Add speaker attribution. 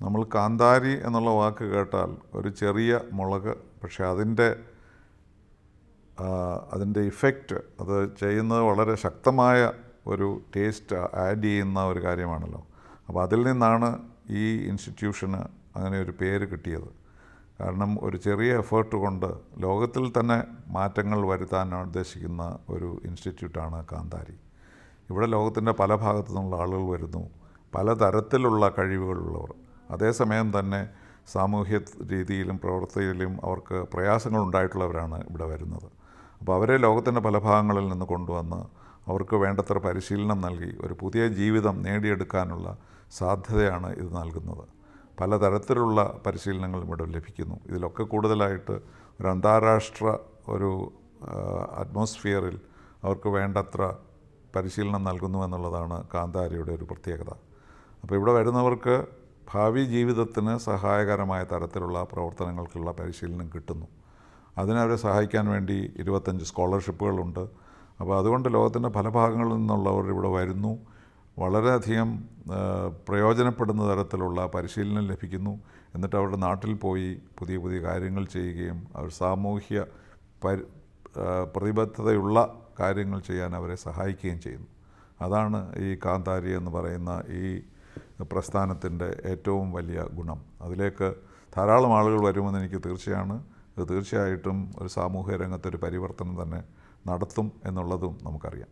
Speaker 1: നമ്മൾ കാന്താരി എന്നുള്ള വാക്ക് കേട്ടാൽ ഒരു ചെറിയ മുളക്, പക്ഷേ അതിൻ്റെ ഇഫക്റ്റ്, അത് ചെയ്യുന്നത് വളരെ ശക്തമായ ഒരു ടേസ്റ്റ് ആഡ് ചെയ്യുന്ന ഒരു കാര്യമാണല്ലോ. അപ്പോൾ അതിൽ നിന്നാണ് ഈ ഇൻസ്റ്റിറ്റ്യൂഷന് അങ്ങനെ ഒരു പേര് കിട്ടിയത്. കാരണം ഒരു ചെറിയ എഫേർട്ട് കൊണ്ട് ലോകത്തിൽ തന്നെ മാറ്റങ്ങൾ വരുത്താൻ ഉദ്ദേശിക്കുന്ന ഒരു ഇൻസ്റ്റിറ്റ്യൂട്ടാണ് കാന്താരി. ഇവിടെ ലോകത്തിൻ്റെ പല ഭാഗത്തു നിന്നുള്ള ആളുകൾ വരുന്നു, പലതരത്തിലുള്ള കഴിവുകളുള്ളവർ. അതേസമയം തന്നെ സാമൂഹ്യ രീതിയിലും പ്രവൃത്തിയിലും അവർക്ക് പ്രയാസങ്ങളുണ്ടായിട്ടുള്ളവരാണ് ഇവിടെ വരുന്നത്. അപ്പോൾ അവരെ ലോകത്തിൻ്റെ പല ഭാഗങ്ങളിൽ നിന്ന് കൊണ്ടുവന്ന് അവർക്ക് വേണ്ടത്ര പരിശീലനം നൽകി ഒരു പുതിയ ജീവിതം നേടിയെടുക്കാനുള്ള സാധ്യതയാണ് ഇത് നൽകുന്നത്. പലതരത്തിലുള്ള പരിശീലനങ്ങൾ ഇവിടെ ലഭിക്കുന്നു. ഇതിലൊക്കെ കൂടുതലായിട്ട് ഒരു അന്താരാഷ്ട്ര ഒരു അറ്റ്മോസ്ഫിയറിൽ അവർക്ക് വേണ്ടത്ര പരിശീലനം നൽകുന്നു എന്നുള്ളതാണ് കാന്താരിയുടെ ഒരു പ്രത്യേകത. അപ്പോൾ ഇവിടെ വരുന്നവർക്ക് ഭാവി ജീവിതത്തിന് സഹായകരമായ തരത്തിലുള്ള പ്രവർത്തനങ്ങൾക്കുള്ള പരിശീലനം കിട്ടുന്നു. അതിനവരെ സഹായിക്കാൻ വേണ്ടി 25 സ്കോളർഷിപ്പുകളുണ്ട്. അപ്പോൾ അതുകൊണ്ട് ലോകത്തിൻ്റെ പല ഭാഗങ്ങളിൽ നിന്നുള്ളവർ ഇവിടെ വരുന്നു, വളരെയധികം പ്രയോജനപ്പെടുന്ന തരത്തിലുള്ള പരിശീലനം ലഭിക്കുന്നു. എന്നിട്ട് അവരുടെ നാട്ടിൽ പോയി പുതിയ പുതിയ കാര്യങ്ങൾ ചെയ്യുകയും അവർ സാമൂഹ്യ പ്രതിബദ്ധതയുള്ള കാര്യങ്ങൾ ചെയ്യാൻ അവരെ സഹായിക്കുകയും ചെയ്യുന്നു. അതാണ് ഈ കാന്താരി എന്ന് പറയുന്ന ഈ പ്രസ്ഥാനത്തിൻ്റെ ഏറ്റവും വലിയ ഗുണം. അതിലേക്ക് ധാരാളം ആളുകൾ വരുമെന്ന് എനിക്ക് തീർച്ചയാണ്. ഇത് തീർച്ചയായിട്ടും ഒരു സാമൂഹ്യ രംഗത്തൊരു പരിവർത്തനം തന്നെ നടത്തും എന്നുള്ളതും നമുക്കറിയാം.